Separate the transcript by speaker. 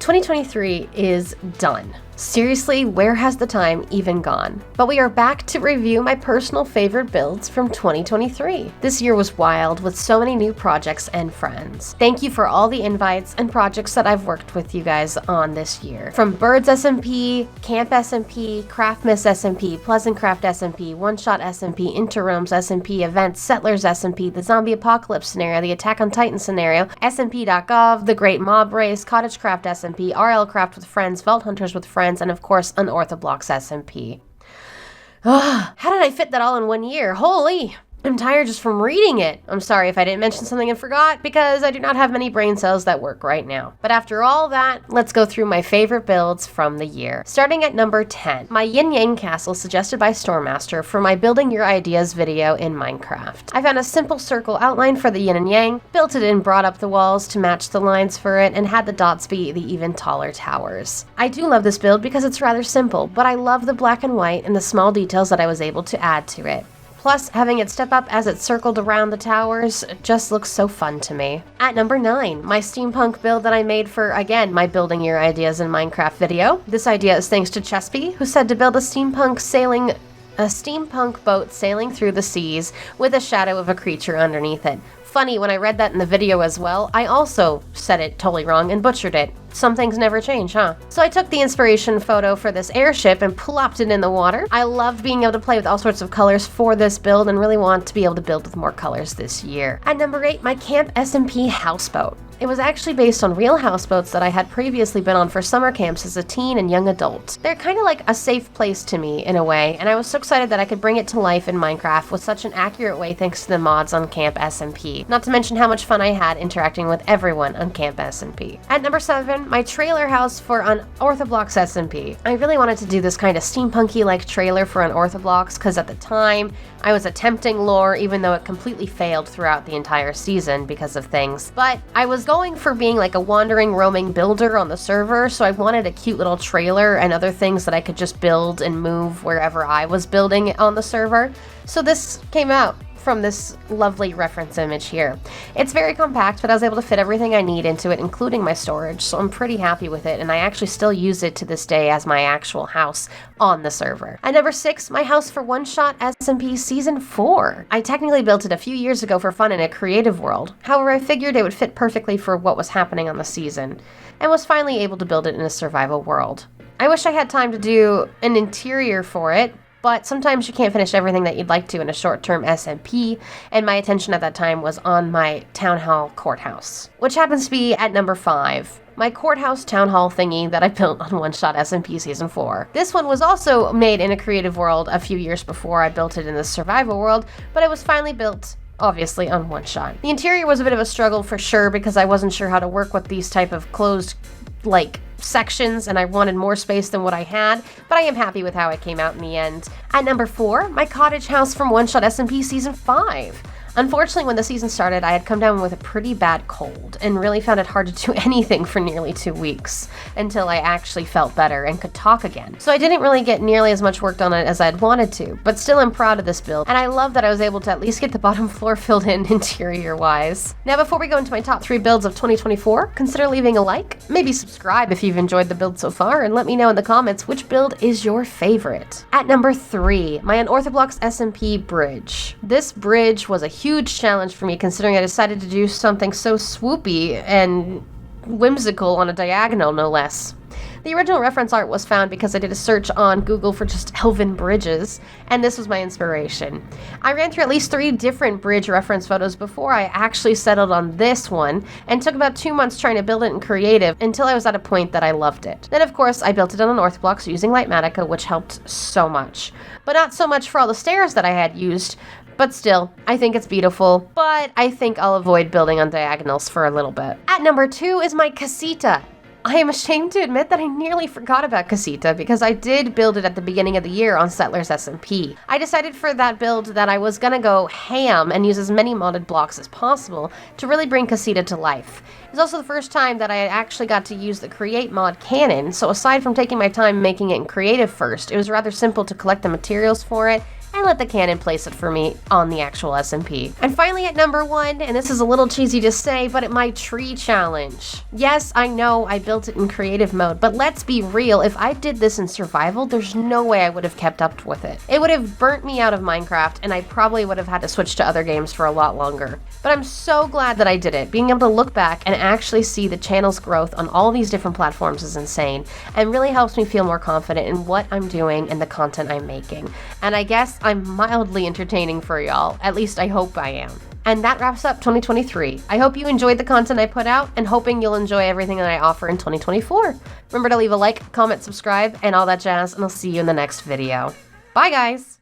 Speaker 1: 2023 is done. Seriously, where has the time even gone? But we are back to review my personal favorite builds from 2023. This year was wild with so many new projects and friends. Thank you for all the invites and projects that I've worked with you guys on this year. From Birds SMP, Camp SMP, Craftmas SMP, Pleasant Craft SMP, One Shot SMP, Interims SMP, Events, Settlers SMP, the Zombie Apocalypse scenario, the Attack on Titan scenario, SMP.gov, the Great Mob Race, Cottage Craft SMP, RL Craft with Friends, Vault Hunters with Friends, and of course, Unorthoblocks SMP. How did I fit that all in 1 year? Holy! I'm tired just from reading it. I'm sorry if I didn't mention something and forgot, because I do not have many brain cells that work right now. But after all that, let's go through my favorite builds from the year. Starting at number 10, my Yin Yang Castle suggested by Stormmaster for my Building Your Ideas video in Minecraft. I found a simple circle outline for the yin and yang, built it and brought up the walls to match the lines for it, and had the dots be the even taller towers. I do love this build because it's rather simple, but I love the black and white and the small details that I was able to add to it. Plus, having it step up as it circled around the towers just looks so fun to me. At number 9, my steampunk build that I made for, again, my Building Your Ideas in Minecraft video. This idea is thanks to Chespy, who said to build a steampunk boat sailing through the seas with a shadow of a creature underneath it. Funny, when I read that in the video as well, I also said it totally wrong and butchered it. Some things never change, huh? So I took the inspiration photo for this airship and plopped it in the water. I loved being able to play with all sorts of colors for this build and really want to be able to build with more colors this year. At number 8, my Camp SMP houseboat. It was actually based on real houseboats that I had previously been on for summer camps as a teen and young adult. They're kind of like a safe place to me in a way, and I was so excited that I could bring it to life in Minecraft with such an accurate way thanks to the mods on Camp SMP. Not to mention how much fun I had interacting with everyone on Camp SMP. At number 7, my trailer house for Unorthoblocks SMP. I really wanted to do this kind of steampunky-like trailer for Unorthoblocks because at the time I was attempting lore, even though it completely failed throughout the entire season because of things. But I was going for being like a wandering, roaming builder on the server, so I wanted a cute little trailer and other things that I could just build and move wherever I was building on the server. So this came out from this lovely reference image here. It's very compact, but I was able to fit everything I need into it, including my storage, so I'm pretty happy with it, and I actually still use it to this day as my actual house on the server. At number 6, my house for One Shot SMP Season 4. I technically built it a few years ago for fun in a creative world. However, I figured it would fit perfectly for what was happening on the season, and was finally able to build it in a survival world. I wish I had time to do an interior for it, but sometimes you can't finish everything that you'd like to in a short-term SMP, and my attention at that time was on my Town Hall courthouse, which happens to be at number 5. My courthouse town hall thingy that I built on One Shot SMP Season 4. This one was also made in a creative world a few years before I built it in the survival world, but it was finally built obviously on One Shot. The interior was a bit of a struggle for sure because I wasn't sure how to work with these type of closed sections, and I wanted more space than what I had, but I am happy with how it came out in the end. At number 4, my cottage house from One Shot SMP Season 5. Unfortunately, when the season started, I had come down with a pretty bad cold and really found it hard to do anything for nearly 2 weeks until I actually felt better and could talk again. So I didn't really get nearly as much work done on it as I'd wanted to, but still I'm proud of this build, and I love that I was able to at least get the bottom floor filled in interior-wise. Now, before we go into my top 3 builds of 2024, consider leaving a like, maybe subscribe if you've enjoyed the build so far, and let me know in the comments which build is your favorite. At number 3, my Unorthoblocks SMP bridge. This bridge was a huge challenge for me considering I decided to do something so swoopy and whimsical on a diagonal, no less. The original reference art was found because I did a search on Google for just elven bridges, and this was my inspiration. I ran through at least 3 different bridge reference photos before I actually settled on this one, and took about 2 months trying to build it in creative until I was at a point that I loved it. Then of course I built it on Unorthoblocks using Lightmatica, which helped so much. But not so much for all the stairs that I had used, but still, I think it's beautiful, but I think I'll avoid building on diagonals for a little bit. At number 2 is my casita. I am ashamed to admit that I nearly forgot about Casita because I did build it at the beginning of the year on Settlers SMP. I decided for that build that I was gonna go ham and use as many modded blocks as possible to really bring Casita to life. It was also the first time that I actually got to use the Create mod canon, so aside from taking my time making it in creative first, it was rather simple to collect the materials for it and let the Canon place it for me on the actual S&P. And finally at number 1, and this is a little cheesy to say, but my tree challenge. Yes, I know I built it in creative mode, but let's be real, if I did this in survival, there's no way I would have kept up with it. It would have burnt me out of Minecraft, and I probably would have had to switch to other games for a lot longer. But I'm so glad that I did it. Being able to look back and actually see the channel's growth on all these different platforms is insane, and really helps me feel more confident in what I'm doing and the content I'm making. And I guess I'm mildly entertaining for y'all. At least I hope I am. And that wraps up 2023. I hope you enjoyed the content I put out, and hoping you'll enjoy everything that I offer in 2024. Remember to leave a like, comment, subscribe, and all that jazz, and I'll see you in the next video. Bye, guys!